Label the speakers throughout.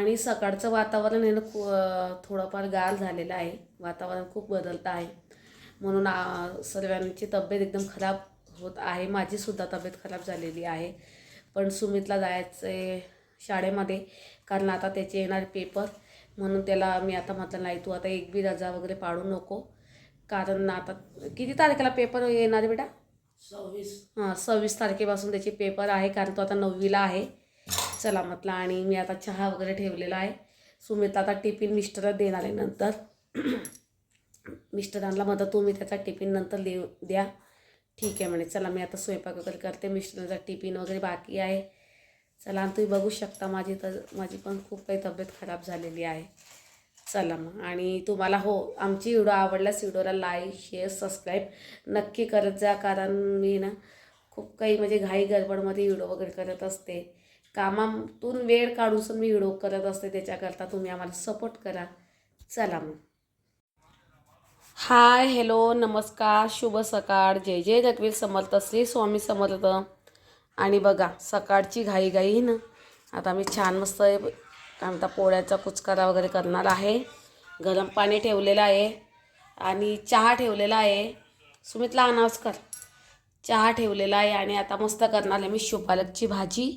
Speaker 1: आणि सकाळचं वातावरण आहे ना थोडंफार गार झालेलं आहे, वातावरण खूप बदलतं आहे, म्हणून सर्वांची तब्येत एकदम खराब होत आहे. माझीसुद्धा तब्येत खराब झालेली आहे. पण सुमितला जायचं आहे शाळेमध्ये, कारण आता त्याचे येणार पेपर, म्हणून त्याला मी आता म्हटलं नाही तू आता एक बी रजा वगैरे पाडू नको, कारण आता किती तारखेला पेपर येणार आहे बेटा? 26 तारखेपासून त्याचे पेपर आहे, कारण तो आता 9वीला आहे. चला म्हटलं, आणि मी आता चहा वगैरे ठेवलेला आहे. सुमितला आता टिफिन मिस्टर देणार आहे नंतर. मिस्टरांना म्हणतं तुम्ही त्याचा टिफिन नंतर द्या. ठीक आहे म्हणे. चला मी आता स्वयंपाक वगैरे करते, मिस्टरांचा टिफिन वगैरे बाकी आहे. चला, आणि तुम्ही बघू शकता माझी पण खूप काही तब्येत खराब झालेली आहे. चला मग, आणि तुम्हाला आमची व्हिडिओ आवडल्यास व्हिडिओला लाईक शेअर सबस्क्राईब नक्की करत जा, कारण मी ना खूप काही म्हणजे घाई गडबडमध्ये व्हिडिओ वगैरे करत असते, कामातून वेळ काढून मी व्हिडिओ करत असते, त्याच्याकरता तुम्ही आम्हाला सपोर्ट करा. चला मग. हाय, हॅलो, नमस्कार, शुभ सकाळ, जय जय जगवीर समर्थ, श्री स्वामी समर्थ. आणि बघा सकाळची घाई ना, आता मी छान मस्त काय म्हणता पोळ्याचा कुचकारा वगैरे करणार आहे. गरम पाणी ठेवलेलं आहे आणि चहा ठेवलेला आहे. सुमितला अनाउन्स कर. चहा ठेवलेला आहे आणि आता मस्त करणार आहे मी शेवपालकची भाजी.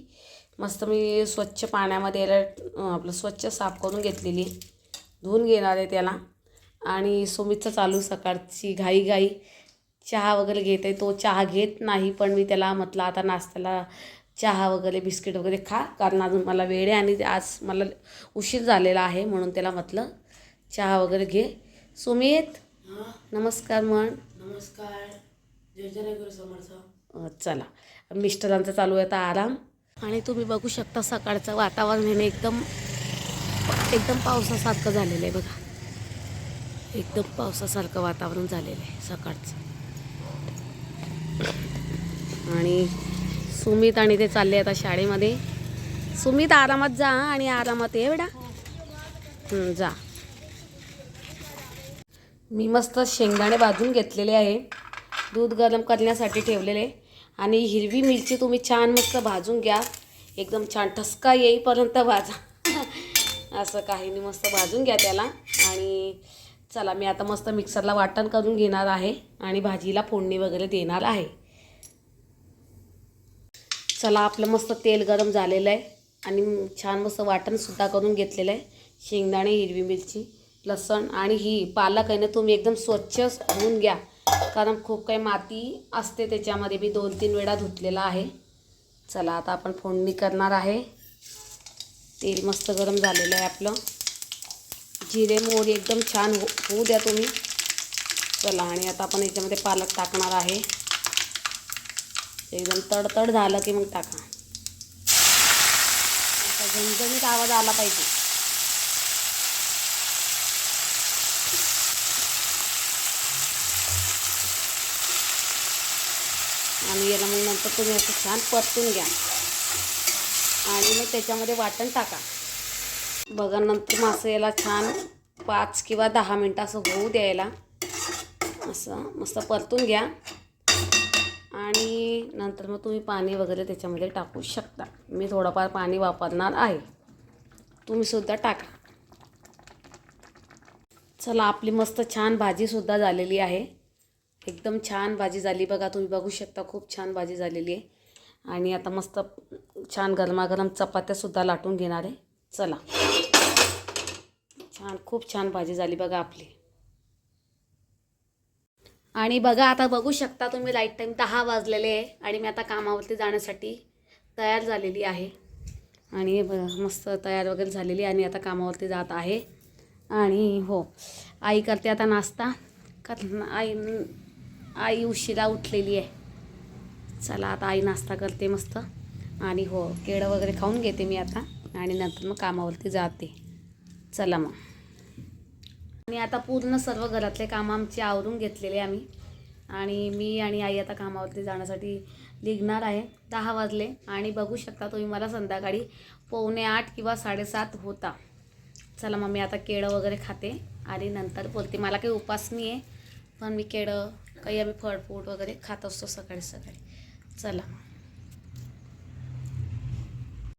Speaker 1: मस्त मी स्वच्छ पाण्यामध्ये आपलं स्वच्छ साफ करून घेतलेली, धुवून घेणार आहे त्याला. आणि सुमितचं चालू सकाळची घाई चहा वगैरे घेत आहे. तो चहा घेत नाही, पण मी त्याला म्हटलं आता नाश्त्याला चहा वगैरे बिस्किट वगैरे खा, कारण अजून मला वेळ आहे आणि आज मला उशीर झालेला आहे, म्हणून त्याला म्हटलं चहा वगैरे घे. सुमित नमस्कार म्हण.
Speaker 2: नमस्कार, जय जय गुरु समर्थ.
Speaker 1: चला, मिस्टरांचा चालू आहे आता आराम. आणि तुम्ही बघू शकता सकाळचं वातावरण हे एकदम पावसासारखं झालेलं आहे बघा, एकदम पावसासारखं वातावरण झालेलं आहे सकाळचं. आणि सुमित आणि ते चालले आता शाळेमध्ये. सुमित आरामात जा आणि आरामात ये बेटा. जा. मी मस्त शेंगदाणे भाजून घेतलेले आहे, दूध गरम करण्यासाठी ठेवलेले. आणि हिरवी मिरची तुम्ही छान मस्त भाजून घ्या, एकदम छान ठसका येईपर्यंत भाजा. असं काही नाही, मस्त भाजून घ्या त्याला. आणि चला, मी आता मस्त मिक्सरला वाटण करून घेणार आहे आणि भाजीला फोडणी वगैरे देणार आहे. चला, आपलं मस्त तेल गरम झालेलं आहे आणि छान मस्त वाटणसुद्धा करून घेतलेलं आहे. शेंगदाणे, हिरवी मिरची, लसण आणि ही पालक आहे ना, तुम्ही एकदम स्वच्छ धुवून घ्या, कारण खूप काही माती असते त्याच्यामध्ये. मी 2-3 वेळा धुतलेला आहे. चला, आता आपण फोडणी करणार आहे. तेल मस्त गरम झालेलं आहे आपलं. जिरे मोहरी एकदम छान होऊ द्या तुम्ही. चला, आणि आता आपण याच्यामध्ये पालक टाकणार आहे. एकदम तडतड झालं की मग टाका. आता झणझणीत आवाज आला पाहिजे. आणि याला मग नंतर तुम्ही असं छान परतून घ्या आणि मग त्याच्यामध्ये वाटण टाका. बघा, नंतर मासं याला छान 5 किंवा 10 मिनटं असं होऊ द्यायला, असं मस्त परतून घ्या. आणि नंतर मग तुम्ही पाणी वगैरे त्याच्यामध्ये टाकू शकता. मी थोडंफार पाणी वापरणार आहे, तुम्हीसुद्धा टाका. चला, आपली मस्त छान भाजीसुद्धा झालेली आहे, एकदम छान भाजी झाली बघा. तुम्ही बघू शकता खूप छान भाजी झालेली आहे. आणि आता मस्त छान गरमागरम चपात्यासुद्धा लाटून घेणार आहे. चला, खूप छान भाजी झाली बघा आपली. आणि बघा, आता बघू शकता तुम्ही राईट टाईम 10 वाजलेले आहे आणि मी आता कामावरती जाण्यासाठी तयार झालेली आहे. आणि मस्त तयार वगैरे झालेली आणि आता कामावरती जात आहे. आणि आई करते आता नाश्ता, कारण आई उशिरा उठलेली आहे. चला, आता आई नाश्ता करते मस्त. आणि केळं वगैरे खाऊन घेते मी आता, आणि नंतर मग कामावरती जाते. चला मग. आणि आता पूर्ण सर्व घरातले कामं आमचे आवरून घेतलेले आम्ही, आणि मी आणि आई आता कामावरती जाण्यासाठी निघणार आहे. 10 वाजले आणि बघू शकता तुम्ही मला संध्याकाळी 7:45 किंवा 7:30 होता. चला मग, मी आता केळं वगैरे खाते आणि नंतर बोलते. मला काही उपास नाही आहे, पण मी केळं काही आम्ही फळफ्रूट वगैरे खात असतो सकाळी. चला.